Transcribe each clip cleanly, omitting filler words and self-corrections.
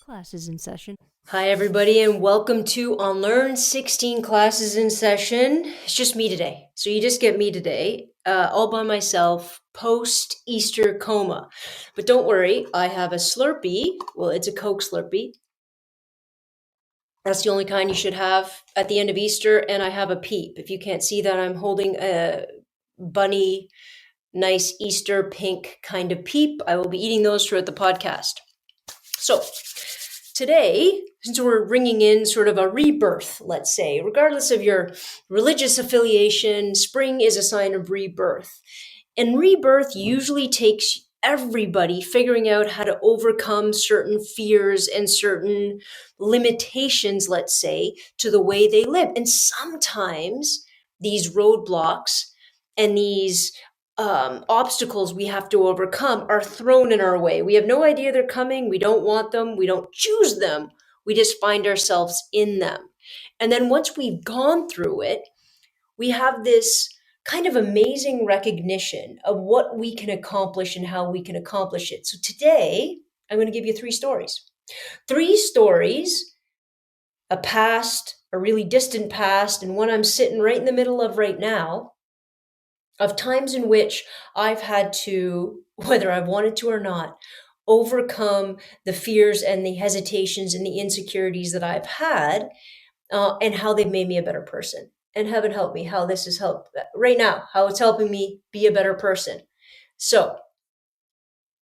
Classes in session. Hi, everybody, and welcome to Unlearn 16 Classes in Session. It's just me today. So you just get me today, all by myself, post Easter coma. But don't worry, I have a Slurpee. Well, it's a Coke Slurpee. That's the only kind you should have at the end of Easter. And I have a Peep. If you can't see that, I'm holding a bunny, nice Easter pink kind of Peep. I will be eating those throughout the podcast. So, today, since we're ringing in sort of a rebirth, let's say, regardless of your religious affiliation, spring is a sign of rebirth. And rebirth usually takes everybody figuring out how to overcome certain fears and certain limitations, let's say, to the way they live. And sometimes these roadblocks and these obstacles we have to overcome are thrown in our way. We have no idea they're coming. We don't want them. We don't choose them. We just find ourselves in them. And then once we've gone through it, we have this kind of amazing recognition of what we can accomplish and how we can accomplish it. So today, I'm going to give you three stories. Three stories, a past, a really distant past, and one I'm sitting right in the middle of right now, of times in which I've had to, whether I've wanted to or not, overcome the fears and the hesitations and the insecurities that I've had, and how they've made me a better person. And heaven help me, how this has helped right now, how it's helping me be a better person. So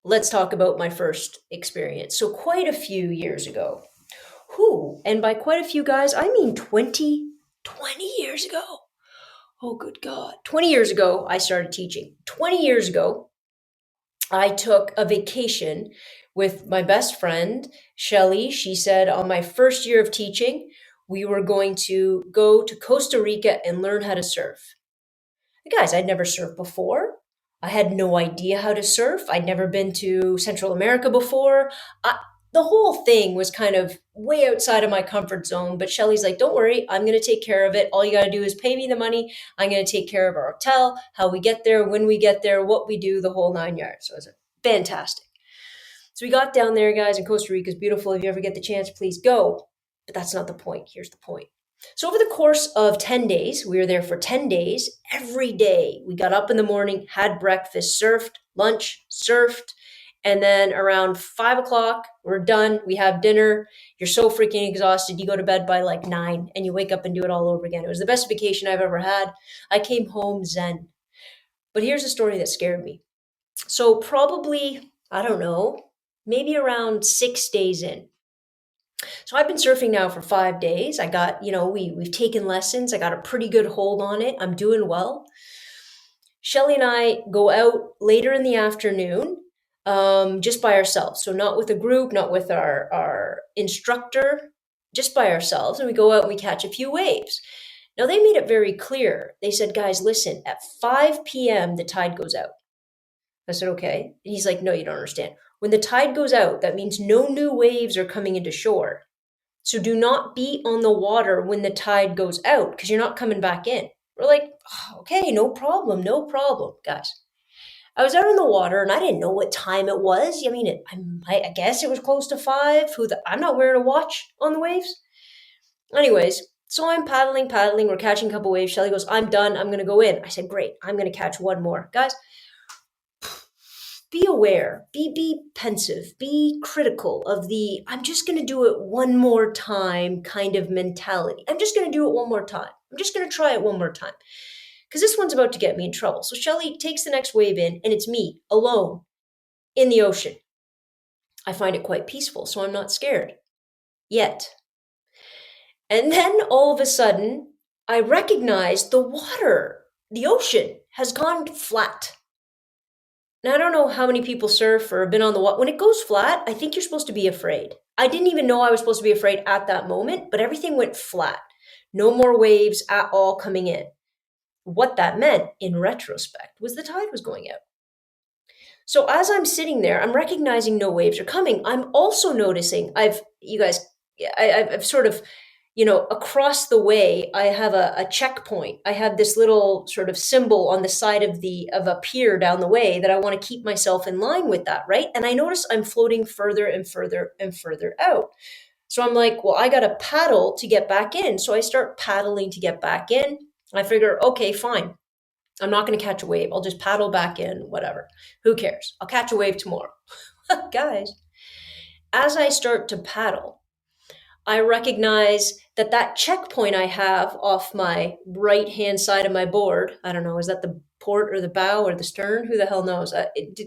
let's talk about my first experience. So quite a few years ago, and by quite a few guys, I mean 20 years ago. Oh, good God. 20 years ago, I started teaching. 20 years ago, I took a vacation with my best friend, Shelly. She said on my first year of teaching, we were going to go to Costa Rica and learn how to surf. Guys, I'd never surfed before. I had no idea how to surf. I'd never been to Central America before. The whole thing was kind of way outside of my comfort zone. But Shelly's like, don't worry, I'm going to take care of it. All you got to do is pay me the money. I'm going to take care of our hotel, how we get there, when we get there, what we do, the whole nine yards. So it was fantastic. So we got down there, guys, and Costa Rica is beautiful. If you ever get the chance, please go. But that's not the point. Here's the point. So over the course of 10 days, we were there for 10 days. Every day we got up in the morning, had breakfast, surfed, lunch, surfed. And then around 5 o'clock, we're done. We have dinner. You're so freaking exhausted. You go to bed by like 9 and you wake up and do it all over again. It was the best vacation I've ever had. I came home zen. But here's a story that scared me. So probably, I don't know, maybe around 6 days in. So I've been surfing now for 5 days. I got, we've taken lessons. I got a pretty good hold on it. I'm doing well. Shelly and I go out later in the afternoon, just by ourselves. So not with a group, not with our instructor, just by ourselves. And we go out and we catch a few waves. Now they made it very clear. They said, guys, listen, at 5 p.m. the tide goes out. I said, okay. And he's like, no, you don't understand. When the tide goes out, that means no new waves are coming into shore. So do not be on the water when the tide goes out because you're not coming back in. We're like, oh, okay, no problem, guys. I was out in the water and I didn't know what time it was. I mean, I guess it was close to 5. I'm not wearing a watch on the waves. Anyways, so I'm paddling. We're catching a couple waves. Shelly goes, I'm done. I'm going to go in. I said, great. I'm going to catch one more. Guys, be aware, be pensive, be critical of the I'm just going to do it one more time kind of mentality. I'm just going to do it one more time. I'm just going to try it one more time. Because this one's about to get me in trouble. So Shelly takes the next wave in, and it's me, alone, in the ocean. I find it quite peaceful, so I'm not scared. Yet. And then all of a sudden, I recognize the water, the ocean, has gone flat. Now, I don't know how many people surf or have been on the water. When it goes flat, I think you're supposed to be afraid. I didn't even know I was supposed to be afraid at that moment, but everything went flat. No more waves at all coming in. What that meant, in retrospect, was the tide was going out. So as I'm sitting there, I'm recognizing no waves are coming. I'm also noticing, I've sort of across the way, I have a checkpoint. I have this little sort of symbol on the side of a pier down the way that I want to keep myself in line with that, right? And I notice I'm floating further and further and further out. So I'm like, well, I got to paddle to get back in. So I start paddling to get back in. I figure, okay, fine. I'm not going to catch a wave. I'll just paddle back in, whatever. Who cares? I'll catch a wave tomorrow. Guys, as I start to paddle, I recognize that that checkpoint I have off my right hand side of my board, I don't know, is that the port or the bow or the stern? Who the hell knows?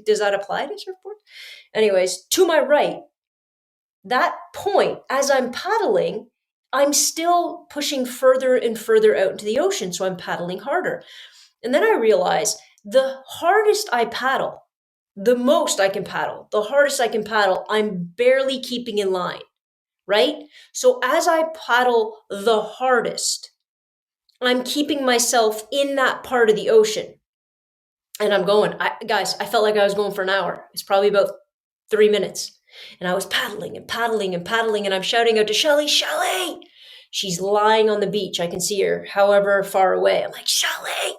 Does that apply to surfboard? Anyways, to my right, that point, as I'm paddling, I'm still pushing further and further out into the ocean. So I'm paddling harder. And then I realize the hardest I paddle, the most I can paddle, the hardest I can paddle, I'm barely keeping in line, right? So as I paddle the hardest, I'm keeping myself in that part of the ocean. And I'm going, guys, I felt like I was going for an hour. It's probably about 3 minutes. And I was paddling and paddling and paddling, and I'm shouting out to Shelly, Shelly! She's lying on the beach. I can see her however far away. I'm like, Shelly!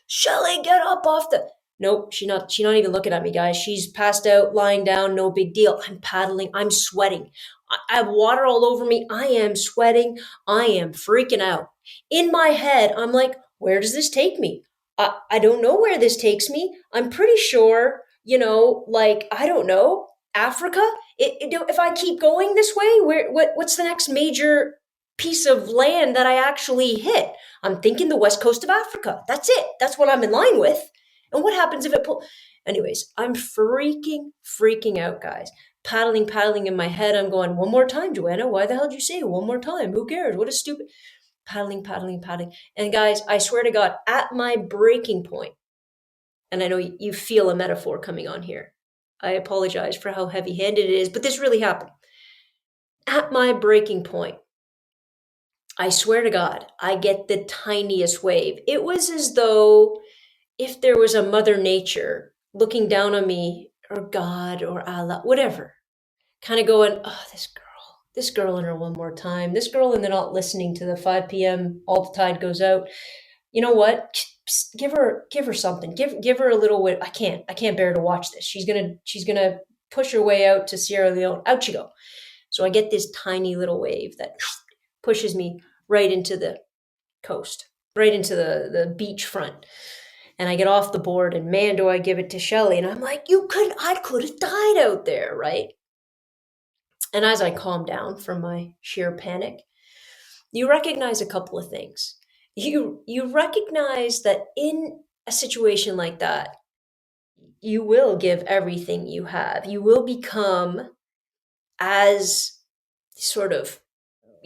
Shelly, get up off the... Nope, she's not even looking at me, guys. She's passed out, lying down, no big deal. I'm paddling, I'm sweating. I have water all over me. I am sweating. I am freaking out. In my head, I'm like, where does this take me? I don't know where this takes me. I'm pretty sure, I don't know, Africa? If I keep going this way, what's the next major piece of land that I actually hit? I'm thinking the west coast of Africa. That's it. That's what I'm in line with. And what happens if it pulls? Anyways, I'm freaking out, guys. Paddling in my head. I'm going, one more time, Joanna. Why the hell did you say one more time? Who cares? What a stupid... Paddling. And guys, I swear to God, at my breaking point, and I know you feel a metaphor coming on here. I apologize for how heavy-handed it is, but this really happened. At my breaking point, I swear to God, I get the tiniest wave. It was as though if there was a Mother Nature looking down on me, or God, or Allah, whatever, kind of going, oh, this girl and her one more time, this girl and they're not listening to the 5 p.m. All the Tide Goes Out. You know what? Psst, give her something. Give her a little wit. I can't bear to watch this. She's gonna push her way out to Sierra Leone. Out you go. So I get this tiny little wave that pushes me right into the coast, right into the beach front. And I get off the board, and man, do I give it to Shelly. And I'm like, I could have died out there, right? And as I calm down from my sheer panic, you recognize a couple of things. You recognize that in a situation like that, you will give everything you have. You will become as sort of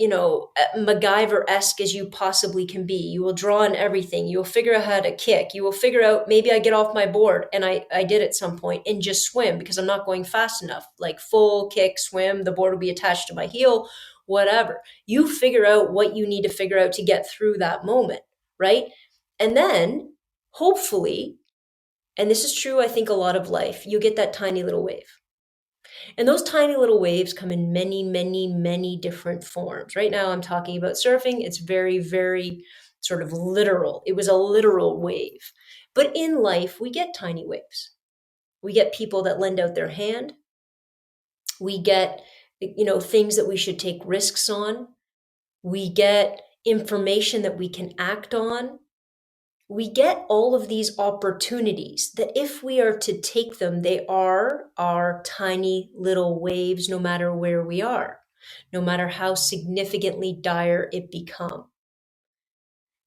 MacGyver-esque as you possibly can be. You will draw on everything. You will figure out how to kick. You will figure out, maybe I get off my board, and I did at some point, and just swim because I'm not going fast enough. Like full kick, swim, the board will be attached to my heel, whatever. You figure out what you need to figure out to get through that moment, right? And then, hopefully, and this is true, I think, a lot of life, you get that tiny little wave. And those tiny little waves come in many, many, many different forms. Right now, I'm talking about surfing. It's very, very sort of literal. It was a literal wave. But in life, we get tiny waves. We get people that lend out their hand. We get, things that we should take risks on. We get information that we can act on. We get all of these opportunities that if we are to take them, they are our tiny little waves, no matter where we are, no matter how significantly dire it become.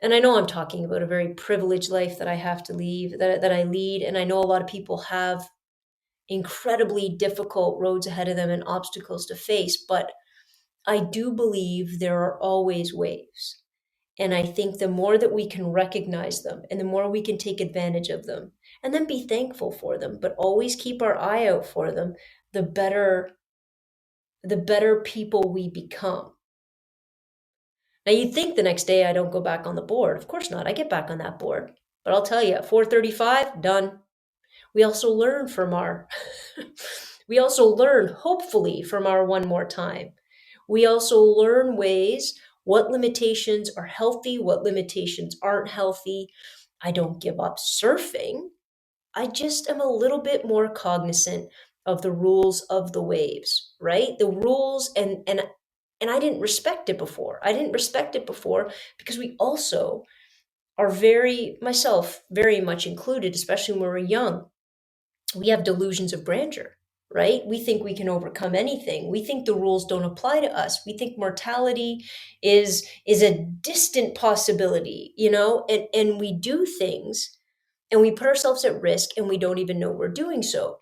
And I know I'm talking about a very privileged life that I have to that I lead. And I know a lot of people have incredibly difficult roads ahead of them and obstacles to face, but I do believe there are always waves. And I think the more that we can recognize them and the more we can take advantage of them and then be thankful for them, but always keep our eye out for them, the better people we become. Now you'd think the next day I don't go back on the board. Of course not. I get back on that board. But I'll tell you, at 4:35, done. We also learn hopefully from our one more time. We also learn ways what limitations are healthy, what limitations aren't healthy. I don't give up surfing. I just am a little bit more cognizant of the rules of the waves, right? The rules and I didn't respect it before. I didn't respect it before because we also are myself very much included, especially when we're young. We have delusions of grandeur, right? We think we can overcome anything. We think the rules don't apply to us. We think mortality is a distant possibility, and we do things and we put ourselves at risk and we don't even know we're doing so.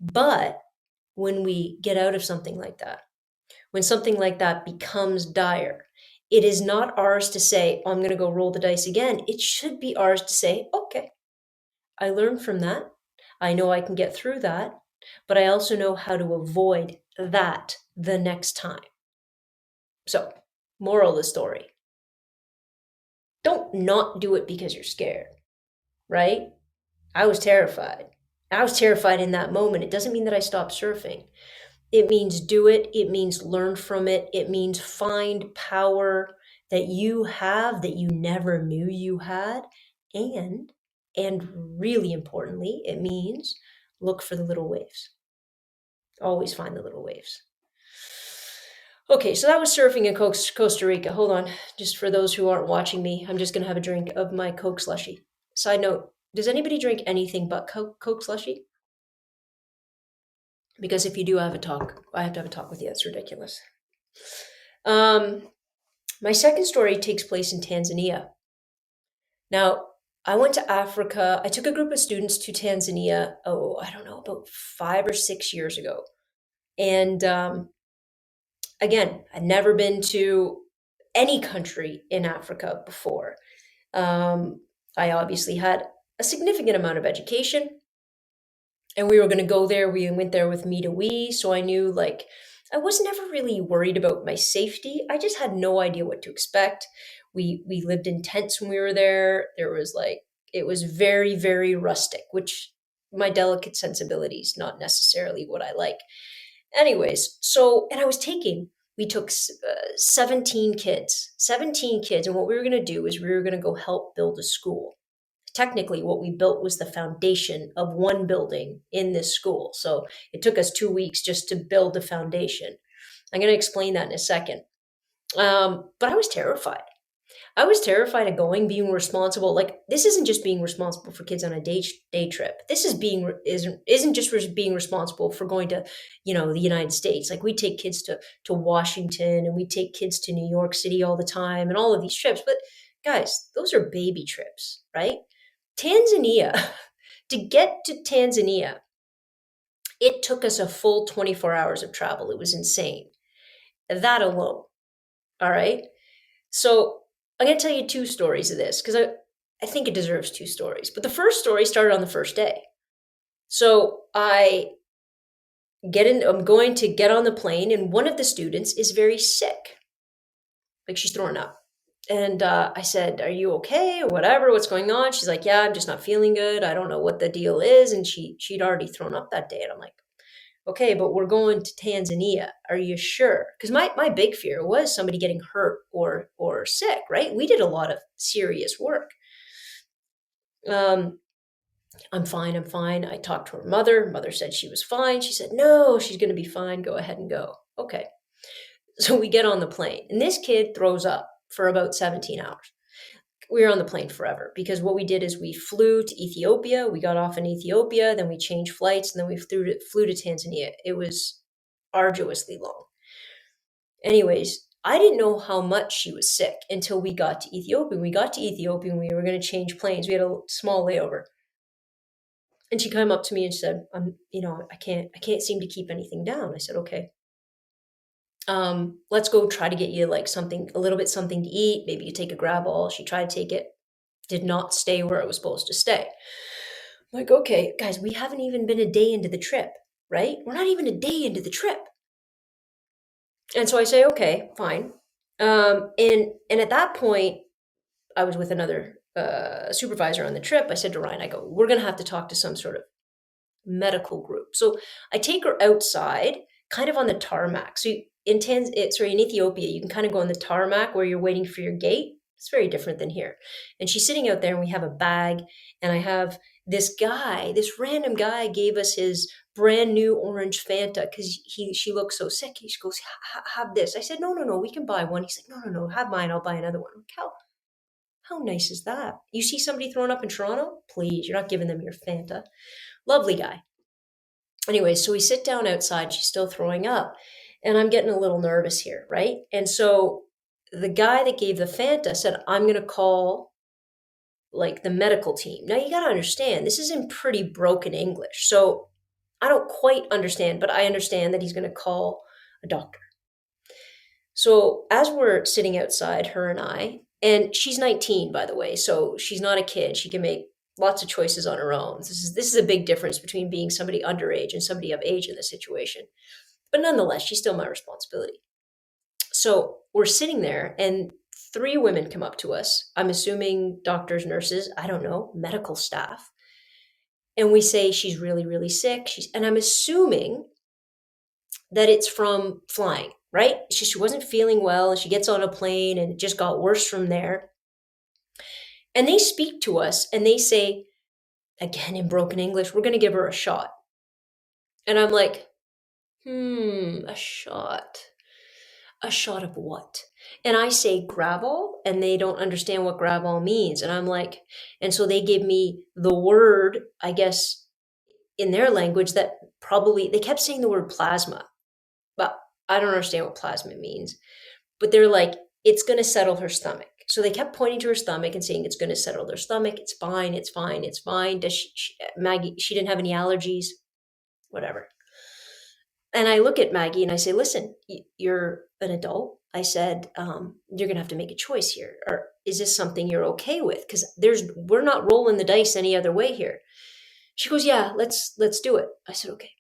But when we get out of something like that, when something like that becomes dire, it is not ours to say, oh, I'm going to go roll the dice again. It should be ours to say, okay, I learned from that. I know I can get through that, but I also know how to avoid that the next time. So, moral of the story, don't not do it because you're scared, right? I was terrified. I was terrified in that moment. It doesn't mean that I stopped surfing. It means do it. It means learn from it. It means find power that you have that you never knew you had. And really importantly, it means look for the little waves. Always find the little waves. Okay, so that was surfing in Costa Rica. Hold on. Just for those who aren't watching me, I'm just going to have a drink of my Coke slushy. Side note, does anybody drink anything but Coke slushy? Because if you do, I have to have a talk with you. That's ridiculous. My second story takes place in Tanzania. Now, I went to Africa. I took a group of students to Tanzania, I don't know, about 5 or 6 years ago. And again, I'd never been to any country in Africa before. I obviously had a significant amount of education, and we were going to go there. We went there with me to we, so I knew I was never really worried about my safety. I just had no idea what to expect. We lived in tents when we were there. It was very, very rustic, which my delicate sensibilities not necessarily what I like. Anyways, we took 17 kids, and what we were going to do is we were going to go help build a school. Technically, what we built was the foundation of one building in this school. So it took us 2 weeks just to build the foundation. I'm going to explain that in a second. But I was terrified. I was terrified of being responsible. This isn't just being responsible for kids on a day trip. This isn't just being responsible for going to, the United States. Like we take kids to Washington and we take kids to New York City all the time and all of these trips. But guys, those are baby trips, right? Tanzania, to get to Tanzania, it took us a full 24 hours of travel. It was insane. That alone. All right. So I'm going to tell you 2 stories of this because I think it deserves 2 stories. But the first story started on the first day. So I'm going to get on the plane, and one of the students is very sick. Like she's throwing up. And I said, are you okay or whatever? What's going on? She's like, yeah, I'm just not feeling good. I don't know what the deal is. And she'd already thrown up that day. And I'm like, okay, but we're going to Tanzania. Are you sure? Because my big fear was somebody getting hurt or sick, right? We did a lot of serious work. I'm fine. I talked to her mother. Mother said she was fine. She said, no, she's going to be fine. Go ahead and go. Okay. So we get on the plane, and this kid throws up for about 17 hours. We were on the plane forever because what we did is we flew to Ethiopia. We got off in Ethiopia, then we changed flights, and then we flew to Tanzania. It was arduously long. Anyways, I didn't know how much she was sick until we got to Ethiopia. We got to Ethiopia and we were going to change planes. We had a small layover. And she came up to me and said, I can't seem to keep anything down. I said, okay. Let's go try to get you a little bit something to eat. Maybe you take a Gravol. She tried to take it, did not stay where it was supposed to stay. I'm like, okay, guys, we haven't even been a day into the trip, right? We're not even a day into the trip. And so I say, okay, fine. And at that point, I was with another supervisor on the trip. I said to Ryan, we're going to have to talk to some sort of medical group. So I take her outside kind of on the tarmac. So in Ethiopia, you can kind of go on the tarmac where you're waiting for your gate. It's very different than here. And she's sitting out there, and we have a bag, and I have this random guy gave us his brand new orange Fanta because she looked so sick. He goes, have this. I said, no, we can buy one. He's like, no, have mine. I'll buy another one. I'm like, how nice is that? You see somebody throwing up in Toronto? Please, you're not giving them your Fanta. Lovely guy. Anyway, so we sit down outside. She's still throwing up. And I'm getting a little nervous here, right? And so the guy that gave the Fanta said, I'm going to call like the medical team. Now you got to understand, this is in pretty broken English. So I don't quite understand, but I understand that he's going to call a doctor. So as we're sitting outside, her and I, and she's 19, by the way, so she's not a kid. She can make lots of choices on her own. This is a big difference between being somebody underage and somebody of age in this situation. But nonetheless, she's still my responsibility. So we're sitting there, and 3 women come up to us. I'm assuming doctors, nurses, I don't know, medical staff. And we say she's really, really sick. And I'm assuming that it's from flying, right? She wasn't feeling well, and she gets on a plane, and it just got worse from there. And they speak to us, and they say, again in broken English, we're going to give her a shot. And I'm like, a shot. A shot of what? And I say Gravol, and they don't understand what Gravol means. And I'm like, and so they give me the word, I guess, in their language that they kept saying the word plasma, but I don't understand what plasma means. But they're like, it's going to settle her stomach. So they kept pointing to her stomach and saying, it's going to settle their stomach. It's fine. It's fine. It's fine. Maggie, she didn't have any allergies, whatever. And I look at Maggie and I say, listen, you're an adult. I said, you're going to have to make a choice here. Or is this something you're okay with? Because we're not rolling the dice any other way here. She goes, yeah, let's do it. I said, okay.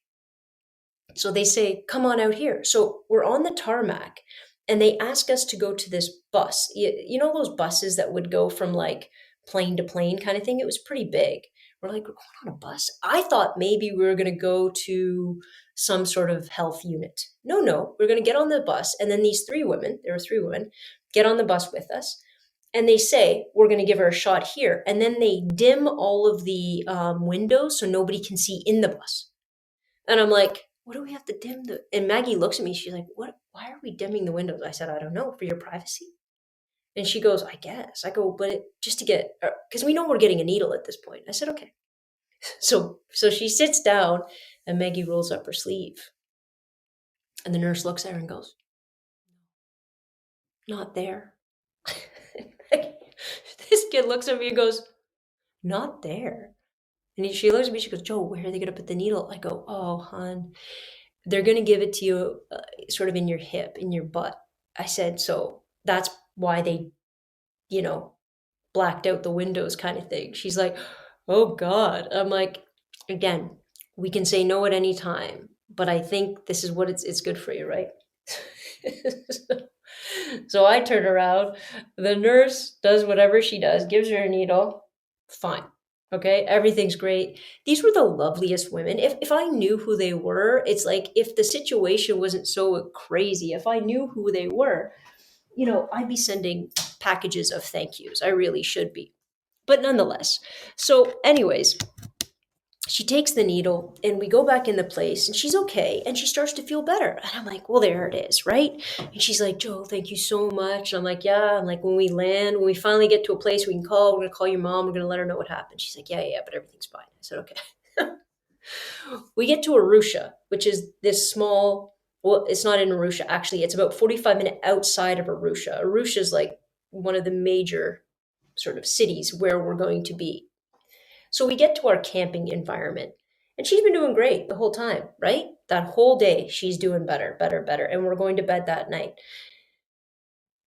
So they say, come on out here. So we're on the tarmac, and they ask us to go to this bus. You know those buses that would go from like plane to plane kind of thing? It was pretty big. We're like, we're going on a bus. I thought maybe we were going to go to some sort of health unit. No, we're going to get on the bus. And then these 3 women, there were 3 women, get on the bus with us. And they say, we're going to give her a shot here. And then they dim all of the windows so nobody can see in the bus. And I'm like, what do we have to dim and Maggie looks at me, she's like, why are we dimming the windows? I said, I don't know, for your privacy. And she goes, I guess. I go, but just to get, because we know we're getting a needle at this point. I said, okay. So she sits down, and Maggie rolls up her sleeve. And the nurse looks at her and goes, not there. This kid looks at me and goes, not there. And she looks at me, she goes, Joe, where are they going to put the needle? I go, oh, hon, they're going to give it to you sort of in your hip, in your butt. I said, so that's why they, blacked out the windows kind of thing. She's like, oh God. I'm like, again, we can say no at any time, but I think this is what it's good for you, right? So I turn around, the nurse does whatever she does, gives her a needle, fine. Okay, everything's great. These were the loveliest women. If I knew who they were, it's like if the situation wasn't so crazy, if I knew who they were, I'd be sending packages of thank yous. I really should be. But nonetheless. So anyways, she takes the needle, and we go back in the place, and she's okay, and she starts to feel better. And I'm like, well, there it is, right? And she's like, Joe, thank you so much. And I'm like, yeah. I'm like, when we finally get to a place we can call, we're going to call your mom. We're going to let her know what happened. She's like, yeah, but everything's fine. I said, okay. We get to Arusha, which is this small, well, it's not in Arusha. Actually, it's about 45 minutes outside of Arusha. Arusha is like one of the major sort of cities where we're going to be. So we get to our camping environment, and she's been doing great the whole time, right? That whole day, she's doing better. And we're going to bed that night.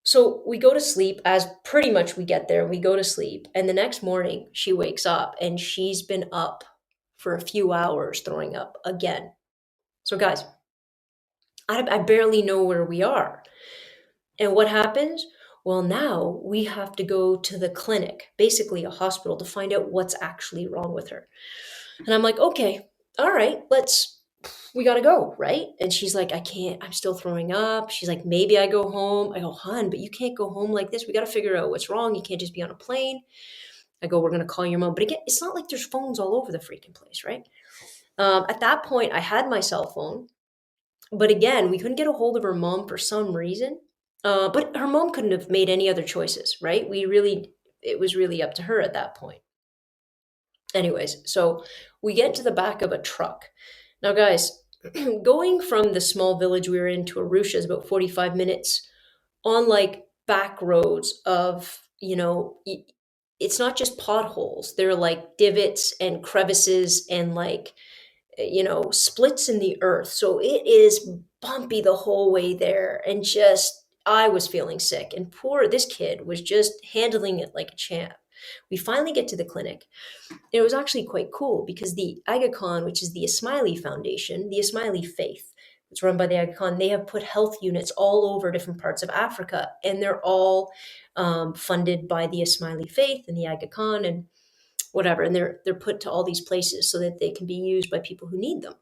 So we go to sleep as pretty much we get there. We go to sleep. And the next morning, she wakes up, and she's been up for a few hours throwing up again. So guys, I barely know where we are. And what happens? Well, now we have to go to the clinic, basically a hospital, to find out what's actually wrong with her. And I'm like, okay, all right, let's we got to go, right? And she's like, I can't, I'm still throwing up. She's like, maybe I go home. I go, hon, but you can't go home like this. We got to figure out what's wrong. You can't just be on a plane. I go, we're going to call your mom. But again, it's not like there's phones all over the freaking place, right? At that point, I had my cell phone. But again, we couldn't get a hold of her mom for some reason. But her mom couldn't have made any other choices, right? It was really up to her at that point. Anyways, so we get to the back of a truck. Now, guys, going from the small village we were in to Arusha is about 45 minutes on like back roads of, it's not just potholes. There are like divots and crevices and like, splits in the earth. So it is bumpy the whole way there. And just, I was feeling sick. And poor, this kid was just handling it like a champ. We finally get to the clinic. It was actually quite cool because the Aga Khan, which is the Ismaili Foundation, the Ismaili faith, it's run by the Aga Khan, they have put health units all over different parts of Africa, and they're all funded by the Ismaili faith and the Aga Khan and whatever, and they're put to all these places so that they can be used by people who need them.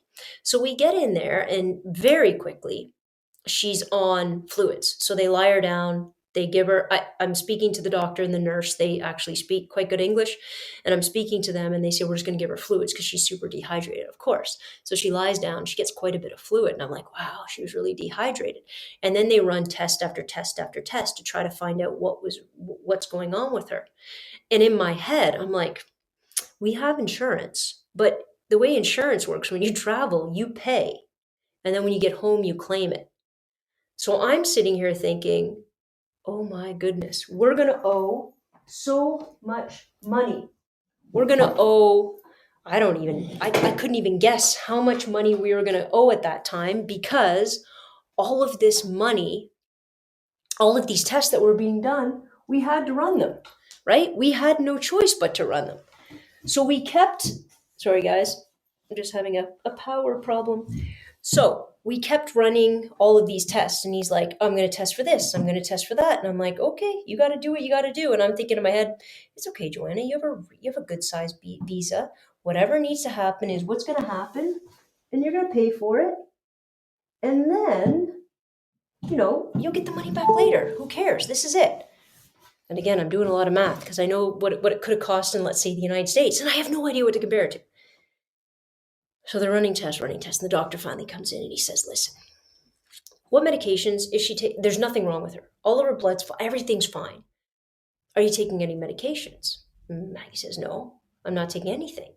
So we get in there, and very quickly, she's on fluids. So they lie her down. They give her, I'm speaking to the doctor and the nurse. They actually speak quite good English. And I'm speaking to them and they say, we're just going to give her fluids because she's super dehydrated, of course. So she lies down, she gets quite a bit of fluid. And I'm like, wow, she was really dehydrated. And then they run test after test after test to try to find out what's going on with her. And in my head, I'm like, we have insurance, but the way insurance works, when you travel, you pay. And then when you get home, you claim it. So I'm sitting here thinking, oh my goodness, we're going to owe so much money. We're going to owe, I couldn't even guess how much money we were going to owe at that time because all of this money, all of these tests that were being done, we had to run them, right? We had no choice but to run them. So we kept, sorry guys, I'm just having a power problem. So we kept running all of these tests, and he's like, I'm going to test for this, I'm going to test for that. And I'm like, okay, you got to do what you got to do. And I'm thinking in my head, it's okay, Joanna, you have a good size visa. Whatever needs to happen is what's going to happen, and you're going to pay for it. And then, you'll get the money back later. Who cares? This is it. And again, I'm doing a lot of math because I know what it could have cost in, let's say, the United States, and I have no idea what to compare it to. So they're running tests, and the doctor finally comes in and he says, listen, what medications is she taking? There's nothing wrong with her. All of her blood's fine. Everything's fine. Are you taking any medications? Maggie says, no, I'm not taking anything.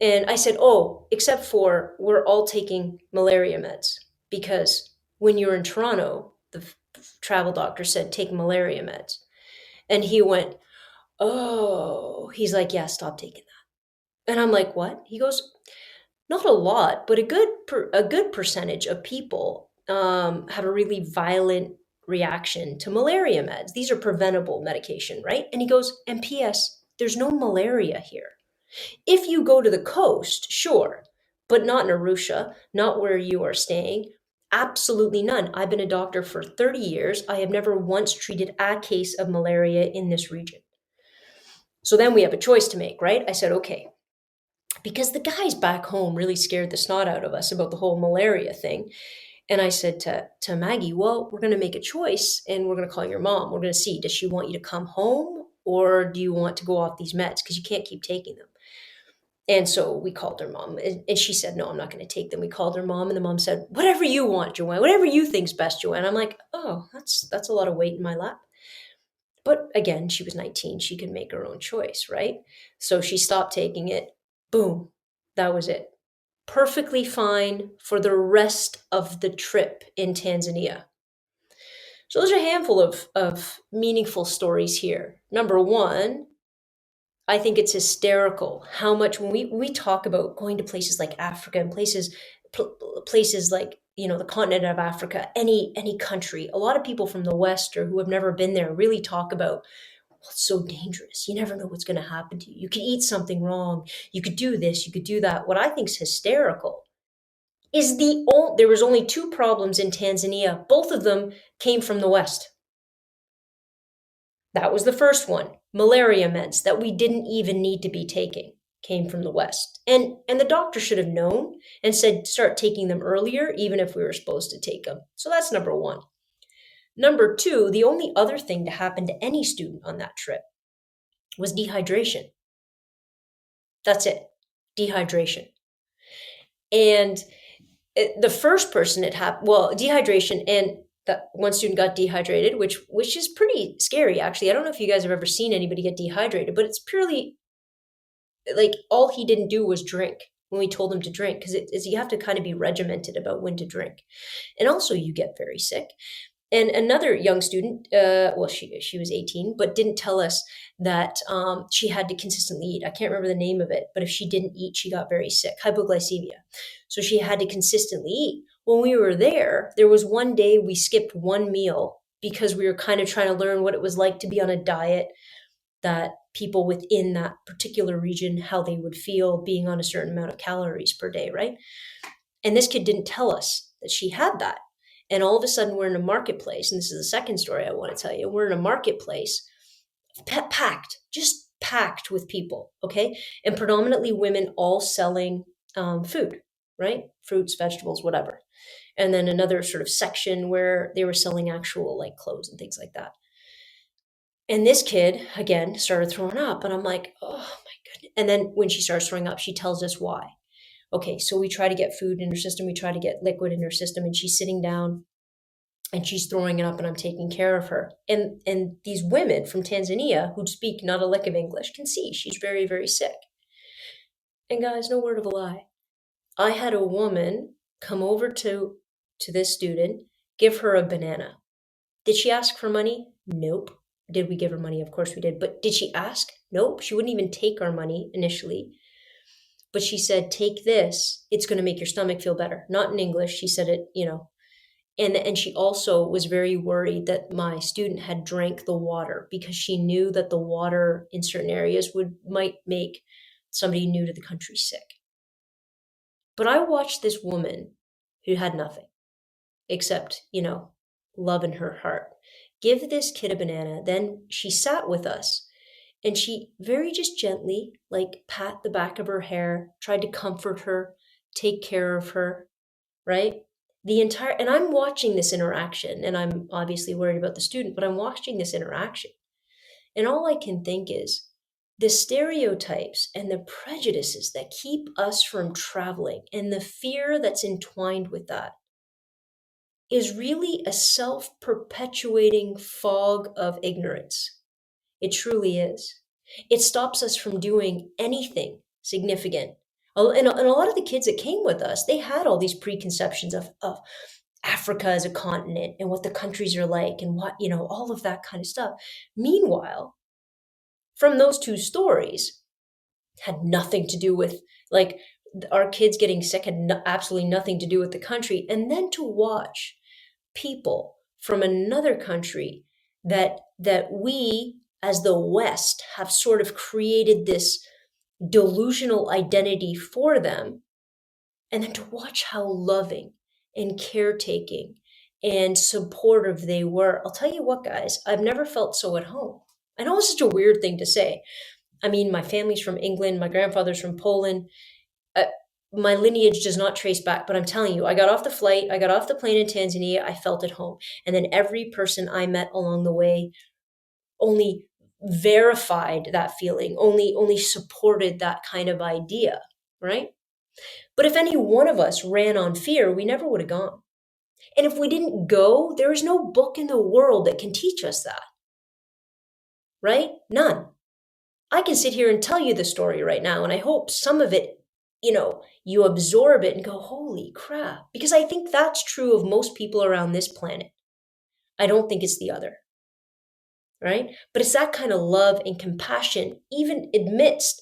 And I said, oh, except for we're all taking malaria meds because when you're in Toronto, the travel doctor said, take malaria meds. And he went, oh, he's like, yeah, stop taking that. And I'm like, what? He goes, not a lot, but a good percentage of people have a really violent reaction to malaria meds. These are preventable medication, right? And he goes, and P.S., there's no malaria here. If you go to the coast, sure, but not in Arusha, not where you are staying. Absolutely none. I've been a doctor for 30 years. I have never once treated a case of malaria in this region. So then we have a choice to make, right? I said, okay, because the guys back home really scared the snot out of us about the whole malaria thing. And I said to Maggie, well, we're going to make a choice and we're going to call your mom. We're going to see, does she want you to come home or do you want to go off these meds? Because you can't keep taking them. And so we called her mom and she said, no, I'm not going to take them. We called her mom and the mom said, whatever you want, Joanne, whatever you think's best, Joanne. I'm like, oh, that's a lot of weight in my lap. But again, she was 19. She could make her own choice, right? So she stopped taking it. Boom. That was it. Perfectly fine for the rest of the trip in Tanzania. So there's a handful of meaningful stories here. Number one, I think it's hysterical how much when we talk about going to places like Africa and places like the continent of Africa, any country, a lot of people from the West or who have never been there really talk about, well, it's so dangerous. You never know what's going to happen to you. You could eat something wrong. You could do this. You could do that. What I think is hysterical is there was only two problems in Tanzania. Both of them came from the West. That was the first one, malaria meds that we didn't even need to be taking. came from the West. And the doctor should have known and said, start taking them earlier, even if we were supposed to take them. So that's number one. Number two, the only other thing to happen to any student on that trip was dehydration. That's it, dehydration. And the first person it happened, well, dehydration, and that one student got dehydrated, which is pretty scary, actually. I don't know if you guys have ever seen anybody get dehydrated, but it's purely like all he didn't do was drink when we told him to drink, because you have to kind of be regimented about when to drink. And also you get very sick. And another young student, well, she was 18, but didn't tell us that she had to consistently eat. I can't remember the name of it, but if she didn't eat, she got very sick, hypoglycemia. So she had to consistently eat. When we were there was one day we skipped one meal because we were kind of trying to learn what it was like to be on a diet that people within that particular region, how they would feel being on a certain amount of calories per day, right? And this kid didn't tell us that she had that. And all of a sudden we're in a marketplace, and this is the second story I want to tell you. We're in a marketplace, packed, just packed with people, okay? And predominantly women, all selling food, right? Fruits, vegetables, whatever. And then another sort of section where they were selling actual like clothes and things like that. And this kid, again, started throwing up. And I'm like, oh my goodness. And then when she starts throwing up, she tells us why. Okay, so we try to get food in her system. We try to get liquid in her system. And she's sitting down and she's throwing it up and I'm taking care of her. And these women from Tanzania who speak not a lick of English can see she's very, very sick. And guys, no word of a lie. I had a woman come over to this student, give her a banana. Did she ask for money? Nope. Did we give her money? Of course we did. But did she ask? Nope. She wouldn't even take our money initially. But she said, take this. It's going to make your stomach feel better. Not in English. She said it, And she also was very worried that my student had drank the water because she knew that the water in certain areas might make somebody new to the country sick. But I watched this woman who had nothing except, love in her heart, give this kid a banana. Then she sat with us and she very just gently, like, pat the back of her hair, tried to comfort her, take care of her, right? And I'm watching this interaction, and I'm obviously worried about the student, but I'm watching this interaction. And all I can think is the stereotypes and the prejudices that keep us from traveling and the fear that's entwined with that is really a self-perpetuating fog of ignorance. It truly is. It stops us from doing anything significant. And a lot of the kids that came with us, they had all these preconceptions of Africa as a continent and what the countries are like and what, all of that kind of stuff. Meanwhile, from those two stories, had nothing to do with, like, our kids getting sick had absolutely nothing to do with the country. And then to watch people from another country that we as the West have sort of created this delusional identity for them, and then to watch how loving and caretaking and supportive they were. I'll tell you what, guys, I've never felt so at home. I know it's such a weird thing to say. I mean, my family's from England, my grandfather's from Poland. My lineage does not trace back, but I'm telling you, I got off the flight, I got off the plane in Tanzania, I felt at home. And then every person I met along the way only verified that feeling, only supported that kind of idea, right? But if any one of us ran on fear, we never would have gone. And if we didn't go, there is no book in the world that can teach us that, right? None. I can sit here and tell you the story right now, and I hope some of it, you absorb it and go, holy crap. Because I think that's true of most people around this planet. I don't think it's the other, right? But it's that kind of love and compassion, even amidst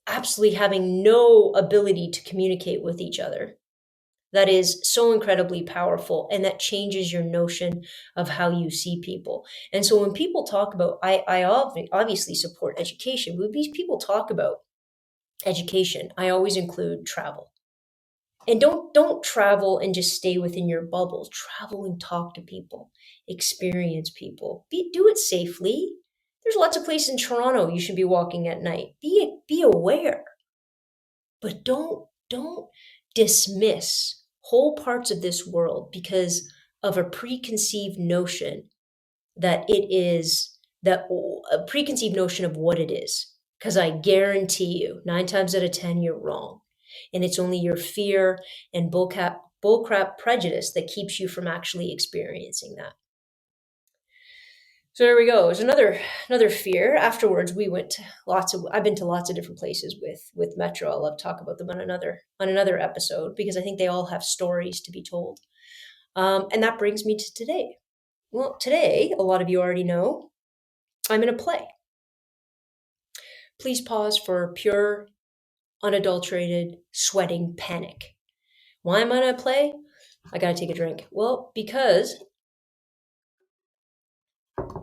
absolutely having no ability to communicate with each other, that is so incredibly powerful, and that changes your notion of how you see people. And so when people talk about, I obviously support education, but when people talk about education, I always include travel. And don't travel and just stay within your bubble. Travel and talk to people, experience people. Do it safely, There's lots of places in Toronto you should be walking at night. Be aware, but don't dismiss whole parts of this world because of a preconceived notion that it is that a preconceived notion of what it is. Because I guarantee you, 9 times out of 10, you're wrong. And it's only your fear and bullcrap prejudice that keeps you from actually experiencing that. So there we go. There's another fear. Afterwards, we went to I've been to lots of different places with Metro. I'll love to talk about them on another episode because I think they all have stories to be told. And that brings me to today. Well, today, a lot of you already know, I'm in a play. Please pause for pure, unadulterated, sweating panic. Why am I in a play? I gotta take a drink. Well, because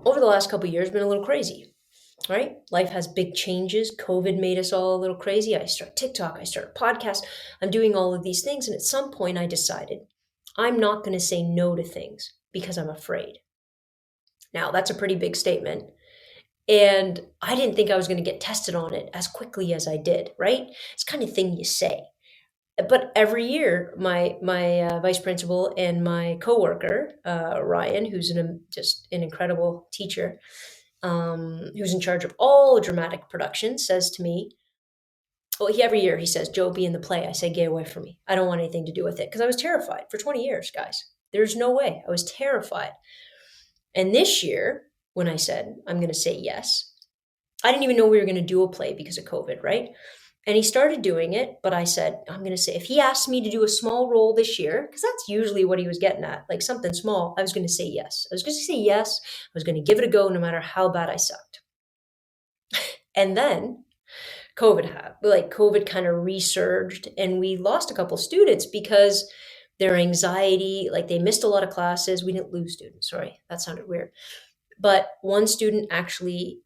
over the last couple of years, been a little crazy, right? Life has big changes. COVID made us all a little crazy. I start TikTok, I start a podcast. I'm doing all of these things. And at some point, I decided I'm not going to say no to things because I'm afraid. Now, that's a pretty big statement. And I didn't think I was going to get tested on it as quickly as I did, right? It's the kind of thing you say. But every year, my vice principal and my coworker, Ryan, who's just an incredible teacher, who's in charge of all dramatic production, says to me, well, every year he says, Joe, be in the play. I say, get away from me. I don't want anything to do with it because I was terrified for 20 years, guys. There's no way. I was terrified. And this year, when I said, I'm going to say yes, I didn't even know we were going to do a play because of COVID, right? And he started doing it, but I said, I'm going to say, if he asked me to do a small role this year, because that's usually what he was getting at, like something small, I was going to say yes. I was going to say yes. I was going to give it a go no matter how bad I sucked. And then COVID kind of resurged and we lost a couple students because their anxiety, like they missed a lot of classes. We didn't lose students. Sorry, that sounded weird. But one student actually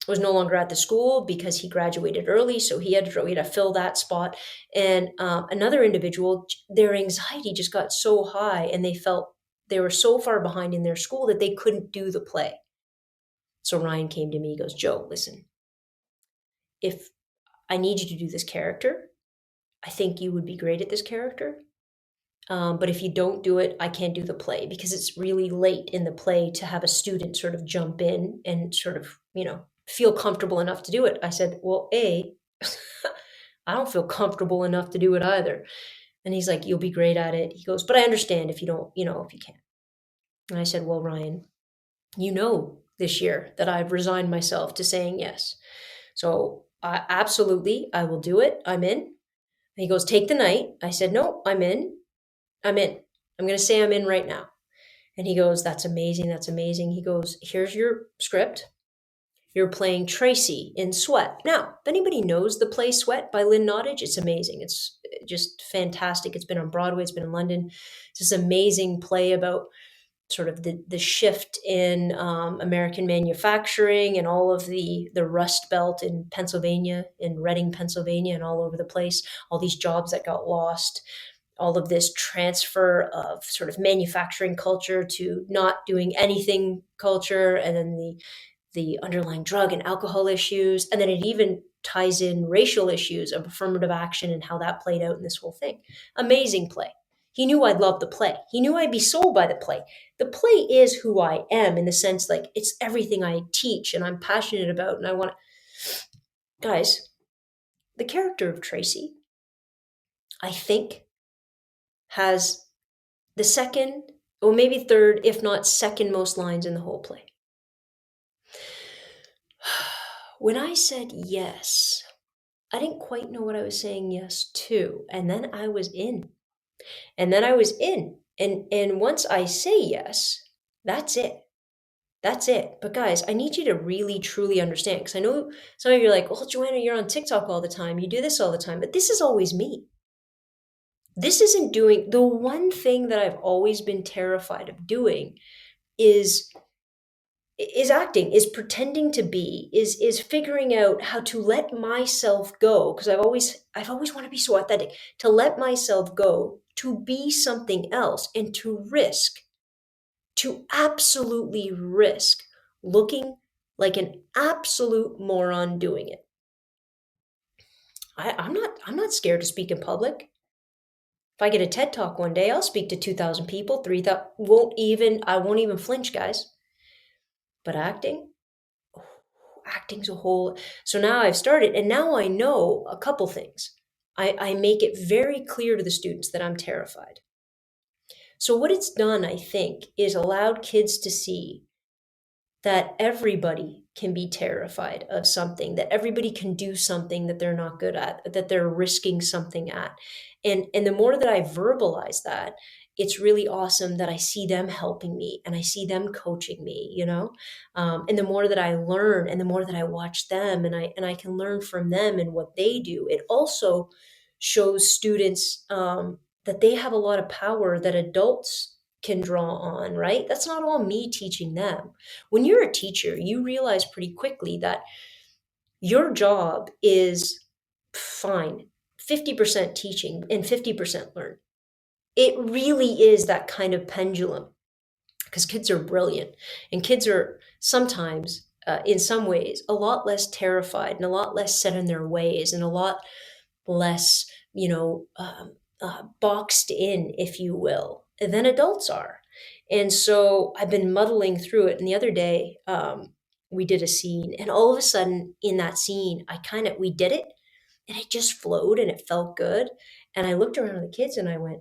was no longer at the school because he graduated early, so he had to fill that spot. And another individual, their anxiety just got so high, and they felt they were so far behind in their school that they couldn't do the play. So Ryan came to me. He goes, Joe, listen, if I need you to do this character, I think you would be great at this character. But if you don't do it, I can't do the play because it's really late in the play to have a student sort of jump in and sort of, feel comfortable enough to do it. I said, well, I don't feel comfortable enough to do it either. And he's like, you'll be great at it. He goes, but I understand if you don't, if you can't. And I said, well, Ryan, this year that I've resigned myself to saying yes. So absolutely, I will do it. I'm in. And he goes, take the night. I said, no, I'm in. I'm in. I'm going to say I'm in right now. And he goes, that's amazing. That's amazing. He goes, here's your script. You're playing Tracy in Sweat. Now, if anybody knows the play Sweat by Lynn Nottage, it's amazing. It's just fantastic. It's been on Broadway. It's been in London. It's this amazing play about sort of the shift in American manufacturing and all of the Rust Belt in Pennsylvania, in Reading, Pennsylvania, and all over the place, all these jobs that got lost, all of this transfer of sort of manufacturing culture to not doing anything culture, and then the underlying drug and alcohol issues. And then it even ties in racial issues of affirmative action and how that played out in this whole thing. Amazing play. He knew I'd love the play. He knew I'd be sold by the play. The play is who I am in the sense like it's everything I teach and I'm passionate about and I want to. Guys, the character of Tracy, I think, has the second or maybe third, if not second most lines in the whole play. When I said yes, I didn't quite know what I was saying yes to. And then I was in. And then I was in. And once I say yes, that's it. That's it. But guys, I need you to really, truly understand. Because I know some of you are like, well, Joanna, you're on TikTok all the time. You do this all the time. But this is always me. This isn't doing, the one thing that I've always been terrified of doing is acting, is pretending to be, is figuring out how to let myself go, because I've always wanted to be so authentic, to let myself go, to be something else, and to absolutely risk looking like an absolute moron doing it. I'm not scared to speak in public. If I get a TED Talk one day, I'll speak to 2,000 people, 3,000, I won't even flinch, guys. But acting's a whole, so now I've started, and now I know a couple things. I make it very clear to the students that I'm terrified. So what it's done, I think, is allowed kids to see that everybody can be terrified of something, that everybody can do something that they're not good at, that they're risking something at. And the more that I verbalize that, it's really awesome that I see them helping me and I see them coaching me, and the more that I learn and the more that I watch them and I can learn from them and what they do, it also shows students that they have a lot of power that adults can draw on, right? That's not all me teaching them. When you're a teacher, you realize pretty quickly that your job is fine, 50% teaching and 50% learn. It really is that kind of pendulum because kids are brilliant and kids are sometimes, in some ways, a lot less terrified and a lot less set in their ways and a lot less, boxed in, if you will, than adults are. And so I've been muddling through it. And the other day, we did a scene, and all of a sudden in that scene, we did it, and it just flowed and it felt good. And I looked around at the kids and I went,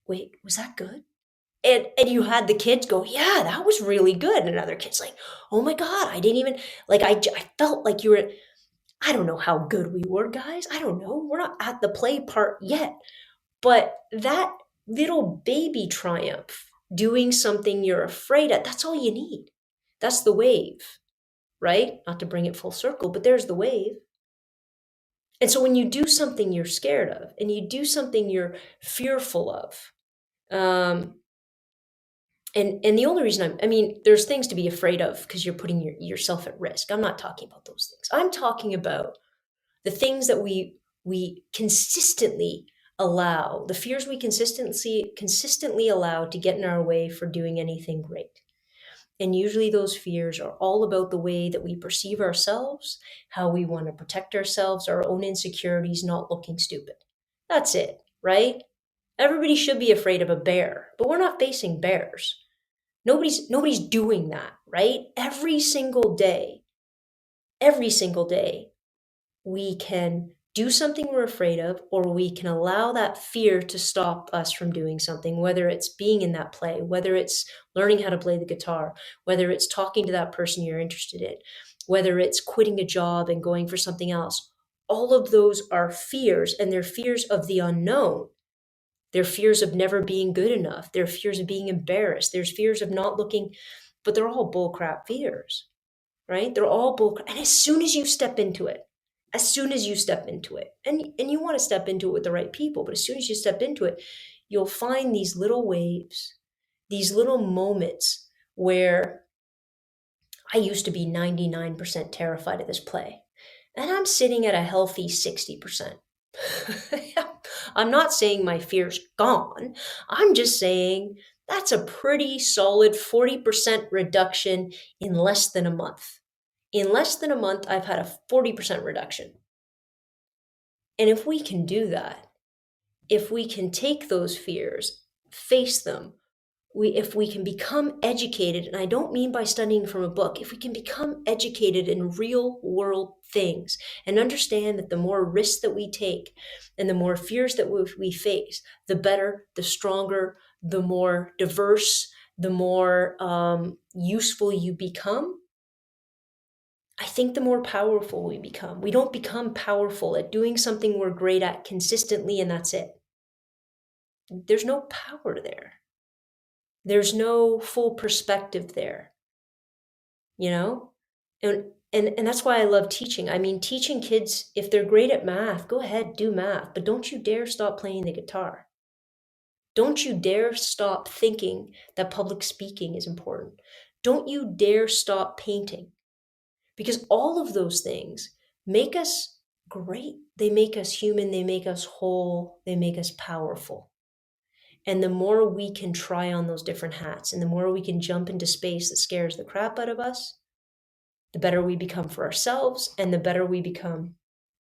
wait, was that good? And you had the kids go, yeah, that was really good. And another kid's like, oh my God, I didn't even, like, I felt like you were, I don't know how good we were, guys. I don't know. We're not at the play part yet. But that little baby triumph, doing something you're afraid of, that's all you need. That's the wave, right? Not to bring it full circle, but there's the wave. And so when you do something you're scared of and you do something you're fearful of, and the only reason there's things to be afraid of because you're putting yourself at risk. I'm not talking about those things. I'm talking about the things that we consistently allow, the fears we consistently allow to get in our way for doing anything great. And usually those fears are all about the way that we perceive ourselves, how we want to protect ourselves, our own insecurities, not looking stupid. That's it, right? Everybody should be afraid of a bear, but we're not facing bears. Nobody's doing that, right? Every single day, we can do something we're afraid of, or we can allow that fear to stop us from doing something, whether it's being in that play, whether it's learning how to play the guitar, whether it's talking to that person you're interested in, whether it's quitting a job and going for something else. All of those are fears, and they're fears of the unknown. They're fears of never being good enough. They're fears of being embarrassed. There's fears of not looking, but they're all bullcrap fears, right? They're all bullcrap. And as soon as you step into it, and you want to step into it with the right people, but as soon as you step into it, you'll find these little waves, these little moments where I used to be 99% terrified of this play, and I'm sitting at a healthy 60%. I'm not saying my fear's gone. I'm just saying that's a pretty solid 40% reduction in less than a month. In less than a month, I've had a 40% reduction. And if we can do that, if we can take those fears, face them, if we can become educated, and I don't mean by studying from a book, if we can become educated in real world things and understand that the more risks that we take and the more fears that we face, the better, the stronger, the more diverse, the more useful you become, I think the more powerful we become. We don't become powerful at doing something we're great at consistently and that's it. There's no power there. There's no full perspective there, you know? And that's why I love teaching. I mean, teaching kids, if they're great at math, go ahead, do math, but don't you dare stop playing the guitar. Don't you dare stop thinking that public speaking is important. Don't you dare stop painting. Because all of those things make us great. They make us human. They make us whole. They make us powerful. And the more we can try on those different hats and the more we can jump into space that scares the crap out of us, the better we become for ourselves and the better we become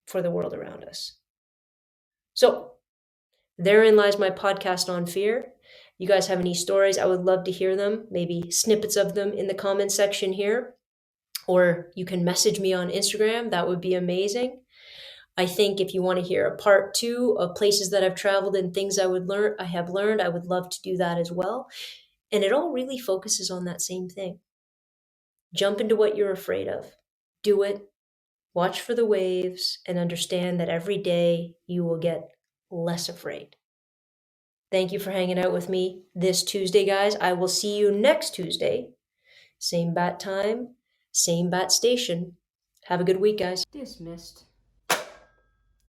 for the world around us. So therein lies my podcast on fear. You guys have any stories? I would love to hear them, maybe snippets of them in the comment section here, or you can message me on Instagram. That would be amazing. I think if you want to hear a part 2 of places that I've traveled and things I would have learned, I would love to do that as well. And it all really focuses on that same thing. Jump into what you're afraid of. Do it. Watch for the waves and understand that every day you will get less afraid. Thank you for hanging out with me this Tuesday, guys. I will see you next Tuesday. Same bat time, same bat station. Have a good week, guys. Dismissed.